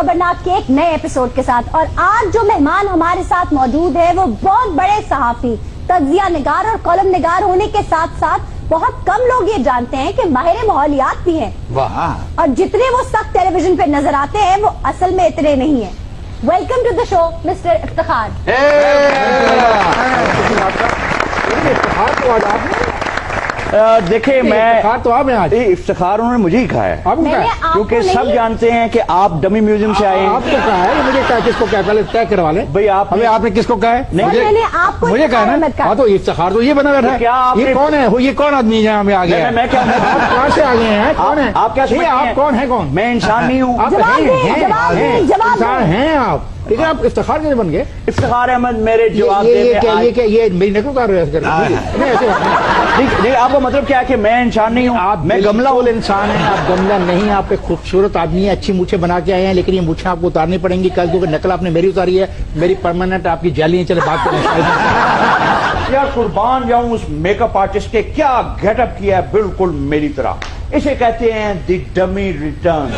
خبرناک کے ایک نئے ایپیسوڈ کے ساتھ. اور آج جو مہمان ہمارے ساتھ موجود ہے وہ بہت بڑے صحافی, تجزیہ نگار اور کالم نگار ہونے کے ساتھ ساتھ بہت کم لوگ یہ جانتے ہیں کہ ماہر ماحولیات بھی ہیں. اور جتنے وہ سخت ٹیلی ویژن پہ نظر آتے ہیں وہ اصل میں اتنے نہیں ہیں. Welcome to the show mister Iftikhar. دیکھیں میں تو آپ ہیں آج افتخار انہوں نے مجھے ہی کہا ہے کیونکہ سب جانتے ہیں کہ آپ ڈمی میوزیم سے آئے ہیں. آپ کو کہا ہے مجھے کہا کس کو کہا پہلے طے کروا لیں بھائی. آپ نے کس کو کہا ہے؟ مجھے کہا نا. ہاں تو افتخار تو یہ بنا بیٹھا ہے. یہ کون ہے؟ یہ کون آدمی یہاں میں آ گیا؟ میں کیا آپ کہاں سے آ گئے ہیں؟ کون ہے آپ؟ کیا آپ کون ہیں؟ کون؟ میں انسان نہیں ہوں. آپ انسان ہیں آپ. ٹھیک ہے آپ افتخار کیسے بن گئے؟ افتخار احمد میرے جواب یہ میری نقل کر رہے نہیں. آپ کا مطلب کیا ہے کہ میں انسان نہیں ہوں؟ آپ میں گملہ ہوں. انسان ہیں آپ, گملہ نہیں. آپ ایک خوبصورت آدمی ہے, اچھی مونچھیں بنا کے آئے ہیں, لیکن یہ مونچھیں آپ کو اتارنی پڑیں گی کل, کیونکہ نقل آپ نے میری اتاری ہے, میری پرماننٹ آپ کی جعلی ہے. چلے بات کریں. یار قربان جاؤں اس میک اپ آرٹسٹ کے, کیا گیٹ اپ کیا ہے بالکل میری طرح. اسے کہتے ہیں دی ڈمی ریٹرن.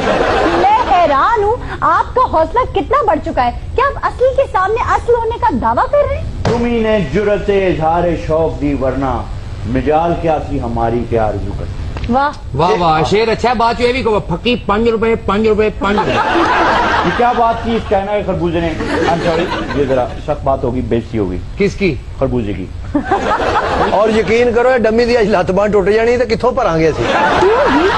میں حیران ہوں, آپ کا حوصلہ کتنا بڑھ چکا ہے. کیا آپ اصل کے سامنے اصل ہونے کا دعویٰ کر رہے ہیں؟ تمہیں نے جرأت اظہار شوق دی, ورنہ مجال کیا تھی ہماری کیا آرزو کرتی. واہ واہ واہ شیر اچھا بات یہ بھی کہ پھکی 5 روپے 5 روپے 5 روپے. یہ کیا بات کی اس چائنا کے خربوزے نے؟ سوری, یہ ذرا سخت بات ہوگی, بےزتی ہوگی. کس کی؟ خربوزے کی. اور یقین کرو ڈمی دی لت باں ٹوٹ جانی تو کتوں پر آنگے سی.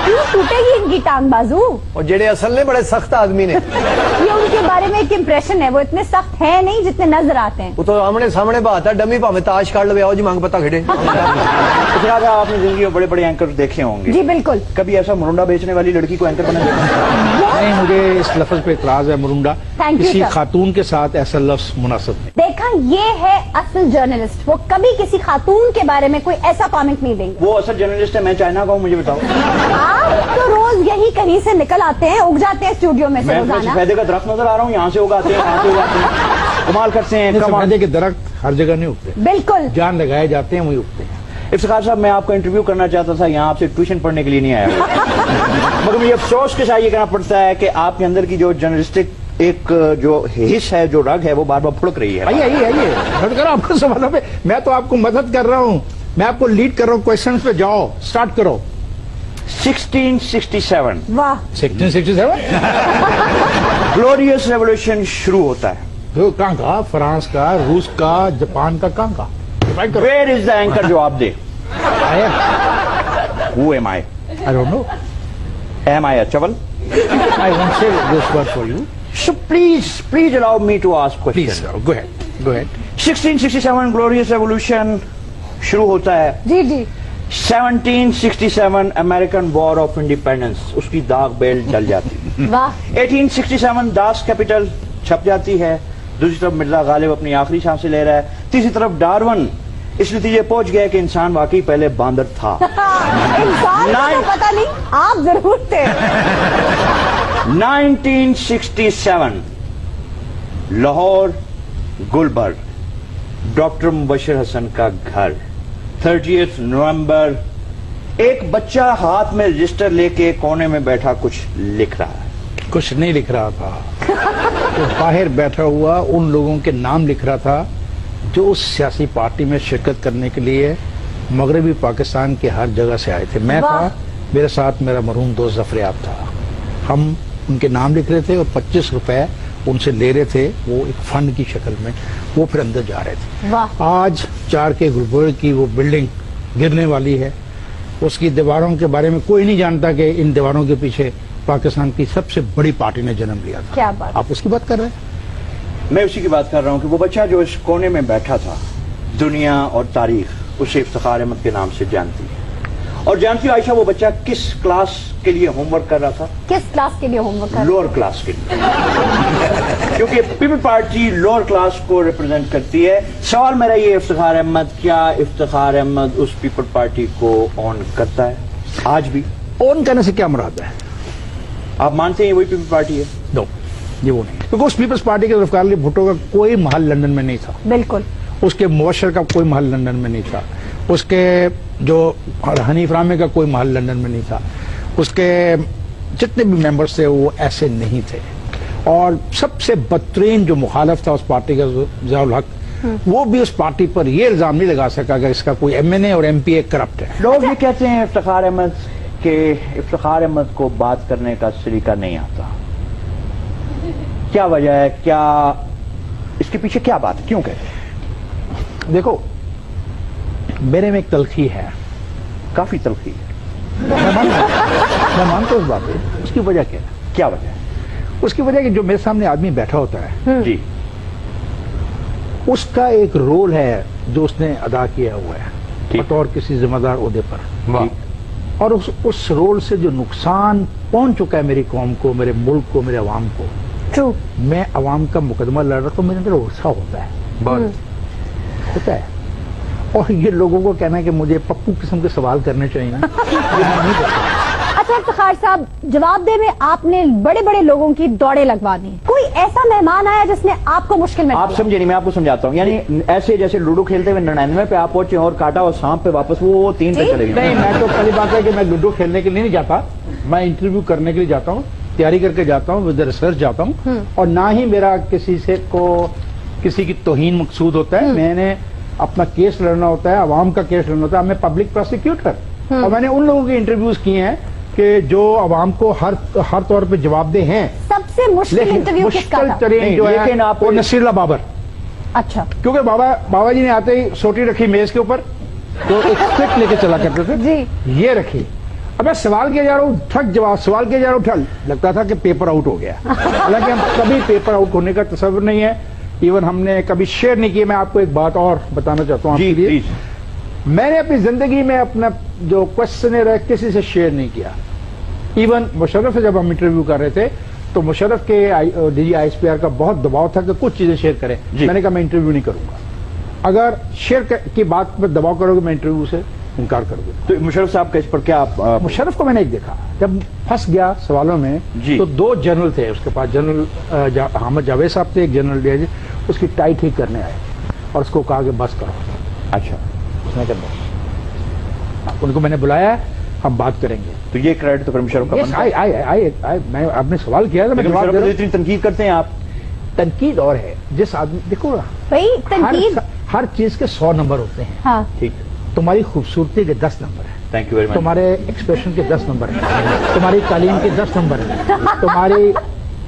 کیوں ٹوٹے گی ان کی ٹانگ بازو؟ اور جڑے اصل نے بڑے سخت آدمی نے. یہ ان کے بارے میں ایک امپریشن ہے, وہ اتنے سخت ہیں نہیں جتنے نظر آتے ہیں. وہ تو آمنے سامنے بات ہے, ڈمی پاوے تاش کاٹ لو جی مانگ پتا کھڑے. آپ نے زندگی میں بڑے بڑے اینکر دیکھے ہوں گے. جی بالکل. کبھی ایسا مرونڈا بیچنے والی لڑکی کو اینکر بنا دیا؟ نہیں, مجھے اس لفظ پہ اعتراض ہے. مرونڈا کسی خاتون کے ساتھ ایسا لفظ مناسب نہیں. دیکھا, یہ ہے اصل جرنلسٹ. وہ کبھی کسی خاتون کے بارے میں کوئی ایسا کامنٹ نہیں دیں گے. وہ اصل جرنلسٹ ہے, میں چائنا کا ہوں. مجھے بتاؤ, آپ تو روز یہی کہیں سے نکل آتے ہیں, اگ جاتے ہیں اسٹوڈیو میں سے میں روزانہ. سفیدے کا درخت نظر آ رہا ہوں, یہاں سے اگاتے ہیں, یہاں سے اگاتے ہیں, کمال کرتے ہیں. سفیدے کے درخت ہر جگہ نہیں اگتے, بالکل جان لگائے جاتے ہیں وہی اگتے ہیں. افتخار صاحب, میں آپ کا انٹرویو کرنا چاہتا تھا, یہاں آپ سے ٹیوشن پڑھنے کے لیے نہیں آیا مگر مجھے افسوس کے ساتھ یہ کہنا پڑتا ہے کہ آپ کے اندر کی جو جرنلسٹک ایک جو حص ہے, جو رگ ہے, وہ بار بار پھڑک رہی ہے. آئیے کرو آپ کو سوالوں پہ. میں تو آپ کو مدد کر رہا ہوں, میں آپ کو لیڈ کر رہا ہوں. کوشچنز پہ جاؤ, سٹارٹ کرو. 1667 واہ 1667 گلوریس ریولوشن شروع ہوتا ہے. کہاں کا؟ فرانس کا, روس کا, جاپان کا, کہاں کا؟ Where is the anchor? جواب دے. Who am I? I don't know. Am I a chaval? I won't say this word for you. So please allow me to ask questions. Please, go ahead. 1667 glorious revolution شروع ہوتا ہے. جی جی. 1767 American War of Independence, اس کی داغ بیل جل جاتی. واہ 1867 Das capital چھپ جاتی ہے. دوسری طرف مرزا غالب اپنی آخری سانسیں لے رہا ہے. تیسری طرف ڈارون اس نتیجے پہنچ گیا کہ انسان واقعی پہلے باندر تھا. انسان کو پتا نہیں, آپ ضرور تھے. 1967 لاہور گلبرگ, ڈاکٹر مبشر حسن کا گھر. 30 نومبر, ایک بچہ ہاتھ میں رجسٹر لے کے کونے میں بیٹھا کچھ لکھ رہا ہے. کچھ نہیں لکھ رہا تھا, تو باہر بیٹھا ہوا ان لوگوں کے نام لکھ رہا تھا جو اس سیاسی پارٹی میں شرکت کرنے کے لیے مغربی پاکستان کے ہر جگہ سے آئے تھے. میں تھا, میرے ساتھ میرا مرحوم دوست ظفریاب تھا. ہم ان کے نام لکھ رہے تھے اور 25 روپے ان سے لے رہے تھے, وہ ایک فنڈ کی شکل میں. وہ پھر اندر جا رہے تھے. آج 4 کے گلبرگ کی وہ بلڈنگ گرنے والی ہے. اس کی دیواروں کے بارے میں کوئی نہیں جانتا کہ ان دیواروں کے پیچھے پاکستان کی سب سے بڑی پارٹی نے جنم لیا تھا. کیا بات, آپ اس کی بات کر رہے ہیں؟ میں اسی کی بات کر رہا ہوں کہ وہ بچہ جو اس کونے میں بیٹھا تھا, دنیا اور تاریخ اسے افتخار احمد کے نام سے جانتی ہے. اور جانتی ہو عائشہ, وہ بچہ کس کلاس کے لیے ہوم ورک کر رہا تھا؟ کس کلاس کے لیے ہوم ورک کر رہا تھا؟ لوور کلاس کے لیے. کیونکہ پیپل پارٹی لوور کلاس کو ریپرزینٹ کرتی ہے. سوال میرا یہ, افتخار احمد, کیا افتخار احمد اس پیپل پارٹی کو آن کرتا ہے آج بھی؟ آن کرنے سے کیا مراد ہے؟ آپ مانتے ہیں وہی پیپل پارٹی ہے؟ نو, یہ وہ نہیں. کیونکہ اس پیپلز پارٹی کے ذوالفقار علی بھٹو کا کوئی محل لندن میں نہیں تھا. بالکل. اس کے مبشر کا کوئی محل لندن میں نہیں تھا. اس کے جو حنیف رامے کا کوئی محل لندن میں نہیں تھا. اس کے جتنے بھی ممبرز تھے وہ ایسے نہیں تھے. اور سب سے بدترین جو مخالف تھا اس پارٹی کا ضیاء الحق، وہ بھی اس پارٹی پر یہ الزام نہیں لگا سکا کہ اس کا کوئی MNA اور MP کرپٹ ہے. لوگ یہ کہتے ہیں افتخار احمد کہ افتخار احمد کو بات کرنے کا سلیقہ نہیں آتا. کیا وجہ ہے؟ کیا اس کے پیچھے کیا بات ہے؟ کیوں کہتے ہیں؟ دیکھو میرے میں ایک تلخی ہے، کافی تلخی ہے. میں مانتا ہوں اس بات کو. اس کی وجہ کیا ہے؟ کیا وجہ ہے؟ اس کی وجہ کہ جو میرے سامنے آدمی بیٹھا ہوتا ہے جی اس کا ایک رول ہے جو اس نے ادا کیا ہوا ہے ٹھیک. بطور کسی ذمہ دار عہدے پر، ٹھیک. اور اس رول سے جو نقصان پہنچ چکا ہے میری قوم کو، میرے ملک کو، میرے عوام کو. ٹرو. میں عوام کا مقدمہ لڑ رہا تو میرے اندر غصہ ہوتا ہے. اور یہ لوگوں کو کہنا ہے کہ مجھے پپو قسم کے سوال کرنے چاہیے نا. اچھا افتخار صاحب، جواب دے میں آپ نے بڑے بڑے لوگوں کی دوڑیں لگوا دی، کوئی ایسا مہمان آیا جس نے آپ کو مشکل میں آپ سمجھے نہیں، میں آپ کو سمجھاتا ہوں. یعنی ایسے جیسے لوڈو کھیلتے ہوئے 99 پہ آپ پہنچے اور کاٹا اور سانپ پہ واپس وہ 3 پہ چلے گئے. نہیں، میں تو پہلی بات ہے کہ میں لوڈو کھیلنے کے لیے نہیں جاتا، میں انٹرویو کرنے کے لیے جاتا ہوں، تیاری کر کے جاتا ہوں، ود ریسرچ جاتا ہوں. اور نہ ہی میرا کسی کی توہین مقصود ہوتا ہے. میں نے اپنا کیس لڑنا ہوتا ہے، عوام کا کیس لڑنا ہوتا ہے. میں پبلک پروسیکیوٹر، اور میں نے ان لوگوں کے انٹرویوز کیے ہیں کہ جو عوام کو ہر طور پہ جواب دہ ہیں. سب سے مشکل انٹرویو کس کا مشکل تھا؟ ترین جو لیکن ہے آپ وہ نصیر اللہ بابر. اچھا. کیونکہ بابا جی نے آتے ہی سوٹی رکھی میز کے اوپر تو ایک اسکرپٹ لے کے چلا کرتے تھے. جی. یہ رکھی. اب میں سوال کیا جا رہا ہوں، ٹھک جواب. سوال کیا جا رہا ہوں، ٹھل. لگتا تھا کہ پیپر آؤٹ ہو گیا. حالانکہ ہم کبھی پیپر آؤٹ ہونے کا تصور نہیں ہے. ایون ہم نے کبھی شیئر نہیں کیا. میں آپ کو ایک بات اور بتانا چاہتا ہوں آپ کے لیے. میں نے اپنی زندگی میں اپنا جو کوشچنر ہے کسی سے شیئر نہیں کیا. ایون مشرف سے جب ہم انٹرویو کر رہے تھے تو مشرف کے DG ISPR کا بہت دباؤ تھا کہ کچھ چیزیں شیئر کریں. میں نے کہا میں انٹرویو نہیں کروں گا. اگر شیئر کی بات پر دباؤ کرو گے میں انٹرویو سے انکار کروں گا. تو مشرف صاحب کا اس پر کیا مشرف کو میں نے ایک دیکھا جب پھنس گیا سوالوں میں تو 2 جنرل تھے اس کے پاس. جنرل احمد جاوید صاحب تھے، ایک جنرل DIG. اس کی ٹائی ٹھیک کرنے آئے اور اس کو کہا کہ بس کرو. اچھا. اس نے کہا ان کو میں نے بلایا، ہم بات کریں گے. تو یہ کریڈٹ تو پھر مشرف کا بنتا ہے. میں آپ نے سوال کیا تھا، میں جواب دے رہا ہوں. اتنی تنقید کرتے ہیں آپ. تنقید اور ہے جس آدمی دیکھو بھائی تنقید ہر چیز کے 100 نمبر ہوتے ہیں. ہاں. ٹھیک. تمہاری خوبصورتی کے 10 نمبر ہیں، تھینک یو ویری مچ. تمہارے ایکسپریشن کے 10 نمبر ہیں، تمہاری تعلیم کے 10 نمبر ہیں، تمہاری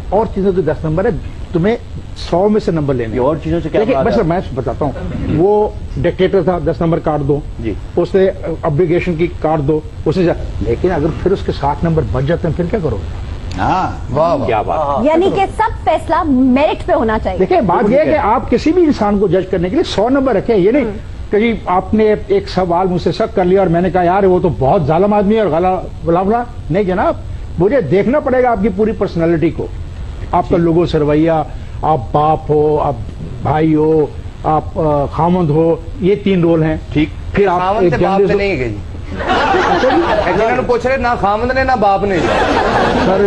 اور چیزوں کے 10 نمبر ہیں. تمہیں 100 میں سے نمبر لینے. اور چیزوں سے کیا بس میں بتاتا ہوں. وہ ڈکٹیٹر تھا، 10 نمبر کاٹ دو. جی. اس نے ابلیگیشن کی کاٹ دو. اس نے لیکن اگر پھر اس کے 60 نمبر بچ جاتے ہیں پھر کیا کرو؟ کیا بات. یعنی کہ سب فیصلہ میرٹ پہ ہونا چاہیے. دیکھیں بات یہ ہے کہ آپ کسی بھی انسان کو جج کرنے کے لیے 100 نمبر رکھیں. یہ نہیں کہ جی آپ نے ایک سوال مجھ سے شک کر لیا اور میں نے کہا یار وہ تو بہت ظالم آدمی ہے اور غلا. نہیں جناب، مجھے دیکھنا پڑے گا آپ کی پوری پرسنالٹی کو، آپ کا لوگوں سے رویہ، آپ باپ ہو، آپ بھائی ہو، آپ خامند ہو. یہ 3 رول ہیں. ٹھیک. پھر آپ ایک جرنلسٹ ہو. نہیں گئی جنہوں پوچھ رہے نہ خامد نے نہ باپ نے. سر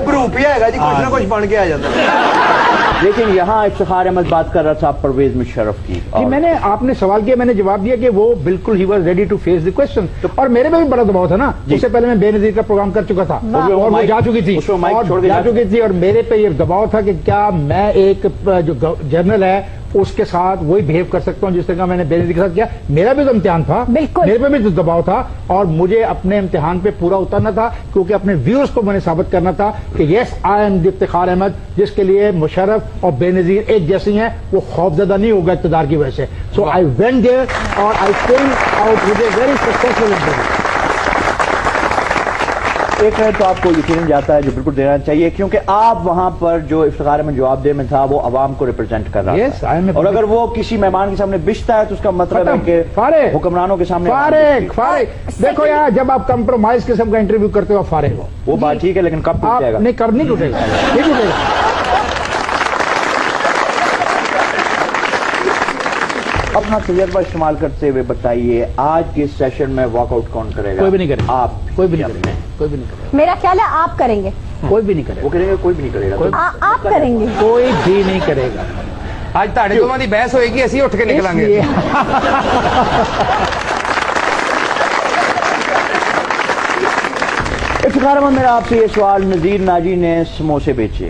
بروپیا ہے جی، کچھ نہ کچھ بن کے آ جاتا ہے. لیکن یہاں افتخار احمد بات کر رہا تھا پرویز مشرف کی. جی میں نے آپ نے سوال کیا، میں نے جواب دیا کہ وہ بالکل ہی was ready to face the question. اور میرے میں بھی بڑا دباؤ تھا نا. اس سے پہلے میں بے نظیر کا پروگرام کر چکا تھا اور وہ جا چکی تھی اور میرے پہ یہ دباؤ تھا کہ کیا میں ایک جو جنرل ہے اس کے ساتھ وہی بہیو کر سکتا ہوں جس طرح میں نے بے نظیر کے ساتھ کیا. میرا بھی تو امتحان تھا، میرے پہ بھی تو دباؤ تھا اور مجھے اپنے امتحان پہ پورا اترنا تھا کیونکہ اپنے ویورز کو میں نے ثابت کرنا تھا کہ یس آئی ایم افتخار احمد، جس کے لیے مشرف اور بے نظیر ایک جیسی ہیں. وہ خوفزدہ نہیں ہوگا اقتدار کی وجہ سے. سو آئی وینٹ دیئر اور I came out with a very successful interview. ایک ہے تو آپ کو یقین جاتا ہے جو بالکل دینا چاہیے کیونکہ آپ وہاں پر جو افتخار احمد جواب دہ میں تھا وہ عوام کو ریپرزینٹ کر رہا تھا. اور اگر وہ کسی مہمان کے سامنے بچتا ہے تو اس کا مطلب ہے کہ حکمرانوں کے سامنے فارغ. دیکھو یار جب آپ کمپرومائز قسم کا انٹرویو کرتے ہو آپ فارغ ہو. وہ بات ٹھیک ہے لیکن کب ٹوٹ جائے گا؟ نہیں کر نہیں ٹوٹے گا، نہیں ٹوٹے گا. اپنا تجربہ استعمال کرتے ہوئے بتائیے آج کے سیشن میں واک آؤٹ کون کرے گا؟ کوئی بھی نہیں کرے گا. آپ کوئی بھی نہیں کرے گا. کوئی بھی نہیں کرے گا. میرا خیال ہے آپ کریں گے. کوئی بھی نہیں کرے وہ کرے گا. کوئی بھی نہیں کرے گا. آپ کریں گے. کوئی بھی نہیں کرے گا. آج تاڑے دونوں کی بحث ہوئے گی، اسی اٹھ کے نکلیں گے. افتخار احمد میرا آپ سے یہ سوال، نذیر ناجی نے سموسے بیچے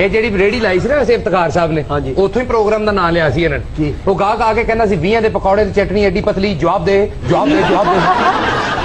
ਇਹ ਜਿਹੜੀ ਰੇੜੀ ਲਾਈ ਸੀ ਨਾ ਵੈਸੇ ਇਫਤਖਾਰ ਸਾਹਿਬ ਨੇ, ਉੱਥੋਂ ਹੀ ਪ੍ਰੋਗਰਾਮ ਦਾ ਨਾਂ ਲਿਆ ਸੀ ਇਹਨਾਂ ਨੇ। ਉਹ ਗਾਹਕ ਆ ਕੇ ਕਹਿੰਦਾ ਸੀ 20 ਦੇ ਪਕੌੜੇ ਤੇ ਚਟਨੀ ਐਡੀ ਪਤਲੀ, ਜਵਾਬ ਦੇ ਜਵਾਬ ਦੇ ਜਵਾਬ ਦੇ।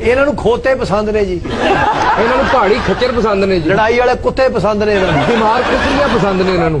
ਇਹਨਾਂ ਨੂੰ ਖੋਤੇ ਪਸੰਦ ਨੇ ਜੀ, ਇਹਨਾਂ ਨੂੰ ਪਹਾੜੀ ਖੱਚਰ ਪਸੰਦ ਨੇ ਜੀ, ਲੜਾਈ ਵਾਲੇ ਕੁੱਤੇ ਪਸੰਦ ਨੇ ਇਹਨਾਂ ਨੂੰ। ਬਿਮਾਰ ਕੁੱਤੀਆਂ ਪਸੰਦ ਨੇ ਇਹਨਾਂ ਨੂੰ।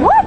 What?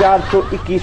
421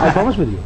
I promise with you.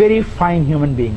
very fine human being.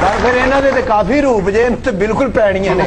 ਪਰ ਫਿਰ ਇਹਨਾਂ ਦੇ ਤੇ ਕਾਫੀ ਰੂਪ ਜੇ, ਇਹਨੂੰ ਤੇ ਬਿਲਕੁਲ ਪੈਣੀਆਂ ਨੇ।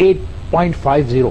8.50,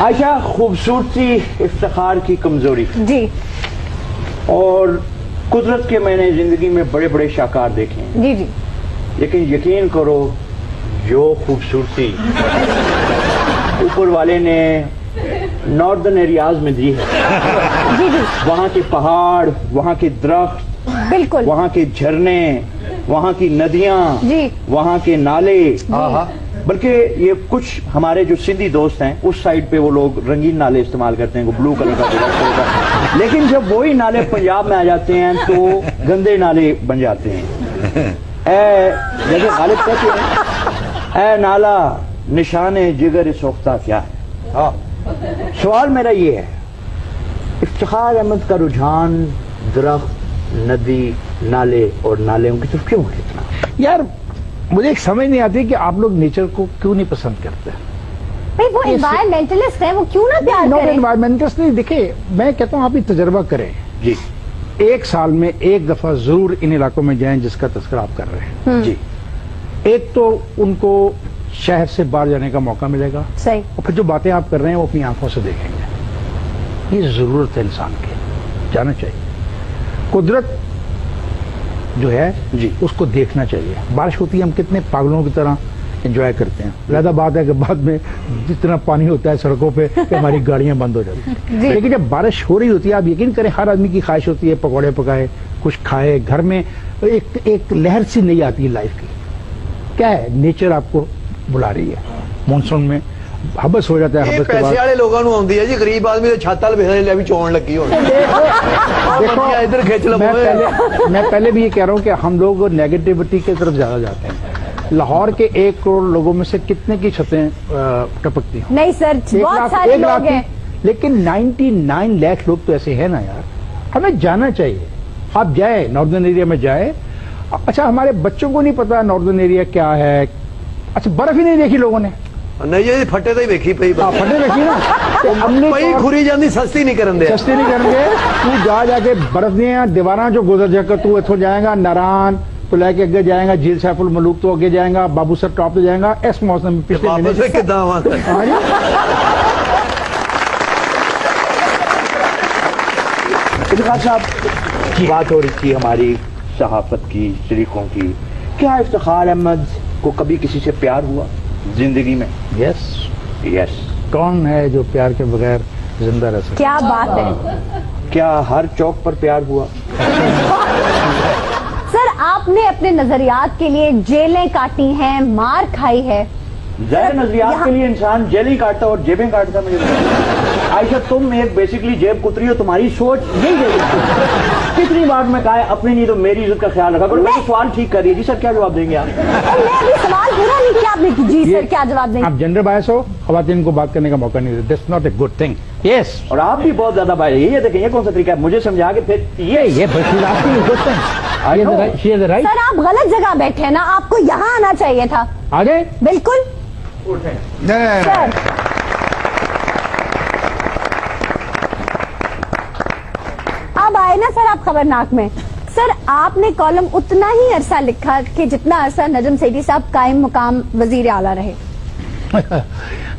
عائشہ، خوبصورتی افتخار کی کمزوری، جی اور قدرت کے میں نے زندگی میں بڑے بڑے شاہکار دیکھے ہیں، جی جی لیکن یقین کرو جو خوبصورتی اوپر والے نے ناردرن ایریاز میں دی ہے، جی جی وہاں کے پہاڑ، وہاں کے درخت، بالکل وہاں کے جھرنے، وہاں کی ندیاں، جی وہاں کے نالے، ہاں بلکہ یہ کچھ ہمارے جو سندھی دوست ہیں اس سائڈ پہ وہ لوگ رنگین نالے استعمال کرتے ہیں، وہ بلو کلر کا بلیک کلر کا، لیکن جب وہی نالے پنجاب میں آ جاتے ہیں تو گندے نالے بن جاتے ہیں۔ اے جیسے غالب کہتے ہیں، اے نالا نشان جگر سوختہ کیا ہے؟ سوال میرا یہ ہے، افتخار احمد کا رجحان درخت، ندی، نالے اور نالیوں کی طرف کیوں ہے اتنا؟ یار مجھے ایک سمجھ نہیں آتی کہ آپ لوگ نیچر کو کیوں نہیں پسند کرتے؟ بھائی وہ انوائرمنٹلسٹ ہیں، وہ کیوں نہ پیار ناٹ کریں؟ انوائرمنٹلسٹ نہیں، دیکھیں میں کہتا ہوں آپ یہ تجربہ کریں، جی ایک سال میں ایک دفعہ ضرور ان علاقوں میں جائیں جس کا تذکرہ آپ کر رہے ہیں۔ جی، ایک تو ان کو شہر سے باہر جانے کا موقع ملے گا، صحیح، اور پھر جو باتیں آپ کر رہے ہیں وہ اپنی آنکھوں سے دیکھیں گے۔ یہ ضرورت ہے انسان کی، جانا چاہیے، قدرت جو ہے جی اس کو دیکھنا چاہیے۔ بارش ہوتی ہے ہم کتنے پاگلوں کی طرح انجوائے کرتے ہیں، زیادہ بات ہے کہ بعد میں جتنا پانی ہوتا ہے سڑکوں پہ کہ ہماری گاڑیاں بند ہو جاتی ہیں، لیکن جب بارش ہو رہی ہوتی ہے آپ یقین کریں ہر آدمی کی خواہش ہوتی ہے پکوڑے پکائے، کچھ کھائے، گھر میں ایک لہر سی نہیں آتی ہے لائف کی۔ کیا ہے، نیچر آپ کو بلا رہی ہے، مانسون میں حبس ہو جاتا ہے، یہ حبس کے پیسے بعد والے لوگوں کو آتی ہے جی، غریب آدمی تو چھت والے بھیجنے لے بھی چون لگی ہوئی دیکھو ادھر کھینچ لو میں پہلے بھی یہ کہہ رہا ہوں کہ ہم لوگ نیگیٹیوٹی کی طرف زیادہ جاتے ہیں۔ لاہور کے 1 کروڑ لوگوں میں سے کتنے کی چھتیں ٹپکتی ہیں؟ نہیں سر، بہت سارے لوگ ہیں، لیکن 99 لاکھ لوگ تو ایسے ہیں نا یار، ہمیں جانا چاہیے۔ آپ جائیں ناردرن ایریا میں جائیں، اچھا ہمارے بچوں کو نہیں پتا ناردرن ایریا کیا ہے، اچھا برف ہی نہیں دیکھی لوگوں نے، نہیں جی پھٹے تو ہی ویکھی پئی پھٹے دیکھی نا، ہم نے پئی کھری جاندی سستی نہیں کرن دے سستے نہیں کریں گے۔ تو جا کے برف دیا دیواراں جو گزر جا کر تو اتوں جائے گا ناران تو لے کے اگے جائے گا جھیل سیف الملوک تو اگے جائے گا بابو سر ٹاپ پہ جائے گا، اس موسم میں پچھلے واپس مہینے کداں آواں ہاں جی۔ افتخار صاحب، بات ہو رہی تھی ہماری صحافت کی، شریکوں کی، کیا افتخار احمد کو کبھی کسی سے پیار ہوا زندگی میں؟ یس، یس۔ کون ہے جو پیار کے بغیر زندہ رہ سکتا؟ کیا بات ہے کیا ہر چوک پر پیار ہوا؟ سر، آپ نے اپنے نظریات کے لیے جیلیں کاٹی ہیں، مار کھائی ہے، ظاہر نظریات کے لیے انسان جیلیں کاٹتا اور جیبیں کاٹتا، مجھے عائشہ تم ایک بیسکلی جیب کتری ہو، تمہاری سوچ یہی ہے۔ کتنی بار میں کہا ہے اپنی نہیں تو میری عزت کا خیال رکھا کرو۔ میں سوال ٹھیک کر رہی ہے جی سر، کیا جواب دیں گے آپ؟ اور میں ابھی سوال پورا نہیں کیا آپ نے، جی سر کیا جواب دیں گے؟ آپ جنڈر بایس ہو، خواتین کو بات کرنے کا موقع نہیں دیتے، that's not a good thing. Yes, اور آپ بھی بہت زیادہ بھائی، یہ دیکھیں یہ کون سا طریقہ ہے، مجھے سمجھا کے پھر یہ بس آپ کی گڈ تھنگ، رائٹ۔ سر آپ غلط جگہ بیٹھے نا، آپ کو یہاں آنا چاہیے تھا۔ آگے بالکل سر، اب آئے نا سر آپ خبرناک میں، سر آپ نے کالم اتنا ہی عرصہ لکھا کہ جتنا عرصہ نجم سیٹھی صاحب قائم مقام وزیر اعلیٰ رہے۔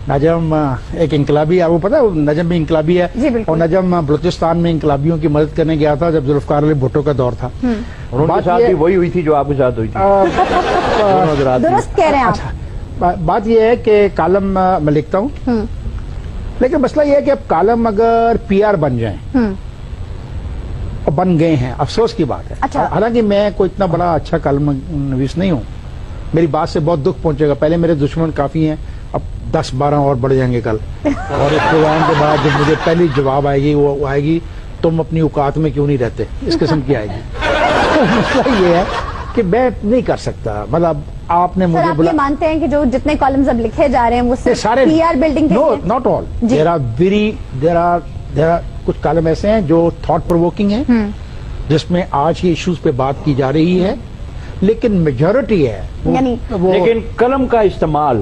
نجم ایک انقلابی ہے، وہ پتا ہے نجم بھی انقلابی ہے، جی بالکل۔ اور نجم بلوچستان میں انقلابیوں کی مدد کرنے گیا تھا جب ذوالفقار علی بھٹو کا دور تھا۔ ان کے ساتھ بھی وہی ہوئی تھی جو آپ کے ساتھ ہوئی تھی، دونوں حضرات کی۔ درست کہہ رہے ہیں آپ۔ اچھا، بات یہ ہے کہ کالم میں لکھتا ہوں، لیکن مسئلہ یہ ہے کہ اب کالم اگر پی آر بن جائیں اور بن گئے ہیں، افسوس کی بات ہے، اچھا۔ حالانکہ میں کوئی اتنا بڑا اچھا کالم نویس نہیں ہوں، میری بات سے بہت دکھ پہنچے گا، پہلے میرے دشمن کافی ہیں، اب 10-12 اور بڑھ جائیں گے کل، اور اس پروگرام کے بعد جب مجھے پہلی جواب آئے گی وہ آئے گی تم اپنی اوقات میں کیوں نہیں رہتے، اس قسم کی آئے گی۔ مسئلہ یہ ہے کہ میں نہیں کر سکتا، مطلب آپ نے سر مجھے آپ یہ مانتے ہیں کہ جو جتنے کالمز اب لکھے جا رہے ہیں وہ صرف سارے پی آر بلڈنگ کے نو لیے؟ ناٹ آل، جی۔ دیر آر کچھ کالم ایسے ہیں جو تھاٹ پرووکنگ ہیں جس میں آج کی ایشوز پہ بات کی جا رہی ہے، لیکن میجورٹی ہے یعنی وہ لیکن قلم کا استعمال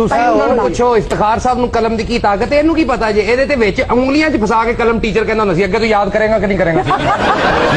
ਦੂਸਰੇ ਉਹਨਾਂ ਨੂੰ ਪੁੱਛੋ ਇਫਤਖਾਰ ਸਾਹਿਬ ਨੂੰ ਕਲਮ ਦੀ ਕੀ ਤਾਕਤ ਹੈ, ਇਹਨੂੰ ਕੀ ਪਤਾ ਜੇ ਇਹਦੇ ਤੇ ਵਿੱਚ ਉਂਗਲੀਆਂ 'ਚ ਫਸਾ ਕੇ ਕਲਮ ਟੀਚਰ ਕਹਿੰਦਾ ਹੁੰਦਾ ਸੀ ਅੱਗੇ ਤੋਂ ਯਾਦ ਕਰੇਗਾ ਕਿ ਨਹੀਂ ਕਰੇਗਾ।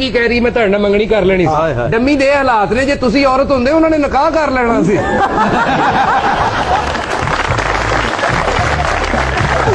ਕੀ ਕਹਿ ਰਹੀ, ਮੈਂ ਤੁਹਾਡੇ ਨਾਲ ਮੰਗਣੀ ਕਰ ਲੈਣੀ ਹਾਏ ਸੀ। ਹਾਏ। ਡੰਮੀ ਦੇ ਹਾਲਾਤ ਨੇ, ਜੇ ਤੁਸੀਂ ਔਰਤ ਹੁੰਦੇ ਉਹਨਾਂ ਨੇ ਨਿਕਾਹ ਕਰ ਲੈਣਾ ਸੀ।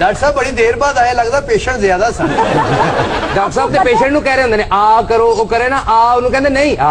ਡਾਕਟਰ ਸਾਹਿਬ ਬੜੀ ਦੇਰ ਬਾਅਦ ਆਏ, ਲੱਗਦਾ ਪੇਸ਼ੈਂਟ ਜ਼ਿਆਦਾ ਸਨ। ਡਾਕਟਰ ਸਾਹਿਬ ਤੇ ਪੇਸ਼ੈਂਟ ਨੂੰ ਕਹਿ ਰਹੇ ਹੁੰਦੇ ਨੇ ਆ ਕਰੋ, ਉਹ ਕਰੇ ਨਾ ਆ, ਉਹਨੂੰ ਕਹਿੰਦੇ ਨਹੀਂ ਆ।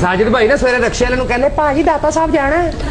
ਸਾਜਿਦ ਭਾਈ ਨਾ ਸਵੇਰੇ ਰਕਸ਼ੇ ਵਾਲੇ ਨੂੰ ਕਹਿੰਦੇ ਭਾਜੀ ਦਾਤਾ ਸਾਹਿਬ ਜਾਣਾ ਹੈ।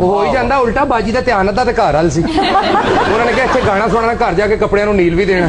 ਉਹ ਹੋ ਹੀ ਜਾਂਦਾ ਉਲਟਾ, ਬਾਜੀ ਦਾ ਧਿਆਨ ਅੱਧਾ ਤੇ ਘਰ ਵਾਲ ਸੀ। ਉਹਨਾਂ ਨੇ ਕਿਹਾ ਇੱਥੇ ਗਾਣਾ ਸੁਣਾਣਾ, ਘਰ ਜਾ ਕੇ ਕੱਪੜਿਆਂ ਨੂੰ ਨੀਲ ਵੀ ਦੇਣਾ।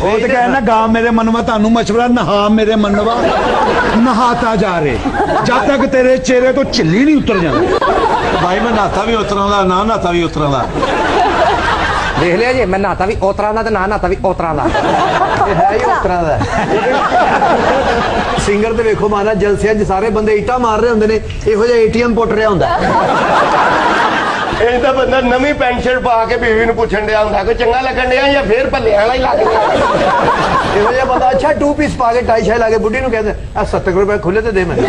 ਉਹ ਤੇ ਕਹਿੰਦਾ ਗਾ ਮੇਰੇ ਮਨਵਾ ਤੁਹਾਨੂੰ ਮਸ਼ਵਰਾ ਨਹਾ ਮੇਰੇ ਮਨਵਾ ਨਹਾਤਾ ਜਾ ਰੇ ਜਦ ਤੱਕ ਤੇਰੇ ਚਿਹਰੇ ਤੋਂ ਝਿੱਲੀ ਨਹੀਂ ਉਤਰ ਜਾਂਦੀ। ਭਾਈ ਮੈਂ ਨਹਾਤਾ ਵੀ ਉਤਰਾਂ ਦਾ ਨਾ ਨਹਾਤਾ ਵੀ ਉਤਰਾਂ ਦਾ। ਦੇਖ ਲਿਆ ਜੀ, ਮੈਂ ਨਹਾਤਾ ਵੀ ਉਤਰਾਂ ਦਾ ਤੇ ਨਾ ਨਹਾਤਾ ਵੀ ਉਤਰਾਂ ਦਾ। ਇਹ ਹੈ ਹੀ ਉਸ ਤਰ੍ਹਾਂ ਦਾ। ਸਿੰਗਰ ਤੇ ਵੇਖੋ ਮਾਨਾ ਜਲਸਿਆਂ 'ਚ ਸਾਰੇ ਬੰਦੇ ਇੱਟਾਂ ਮਾਰ ਰਹੇ ਹੁੰਦੇ ਨੇ, ਇਹੋ ਜਿਹਾ ATM ਪੁੱਟ ਰਿਹਾ ਹੁੰਦਾ। ਇਹ ਤਾਂ ਬੰਦਾ ਨਵੀਂ ਪੈਂਟ ਸ਼ਰਟ ਪਾ ਕੇ ਬੀਵੀ ਨੂੰ ਪੁੱਛਣ ਡਿਆ ਹੁੰਦਾ ਕਿ ਚੰਗਾ ਲੱਗਣ ਡਿਆ ਜਾਂ ਫੇਰ ਭੱਲੇ ਵਾਲਾ ਹੀ ਲੱਗ ਗਿਆ। ਇਹੋ ਜਿਹਾ ਬੰਦਾ ਅੱਛਾ 2 ਪੀਸ ਪਾ ਕੇ ਟਾਈ ਸ਼ਾਈ ਲਾ ਕੇ ਬੁੱਢੀ ਨੂੰ ਕਹਿੰਦਾ ਆ 70 ਰੁਪਏ ਖੁੱਲੇ ਤੇ ਦੇ ਮੈਨੂੰ।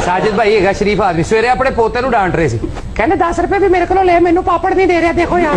ਸਾਜਿਦ ਭਾਈ ਹੈਗਾ ਸ਼ਰੀਫ ਆਦਮੀ, ਸਵੇਰੇ ਆਪਣੇ ਪੋਤੇ ਨੂੰ ਡਾਂਟ ਰਹੇ ਸੀ, ਕਹਿੰਦੇ 10 ਰੁਪਏ ਵੀ ਮੇਰੇ ਕੋਲੋਂ ਲੈ, ਮੈਨੂੰ ਪਾਪੜ ਨਹੀਂ ਦੇ ਰਿਹਾ, ਦੇਖੋ ਯਾਰ।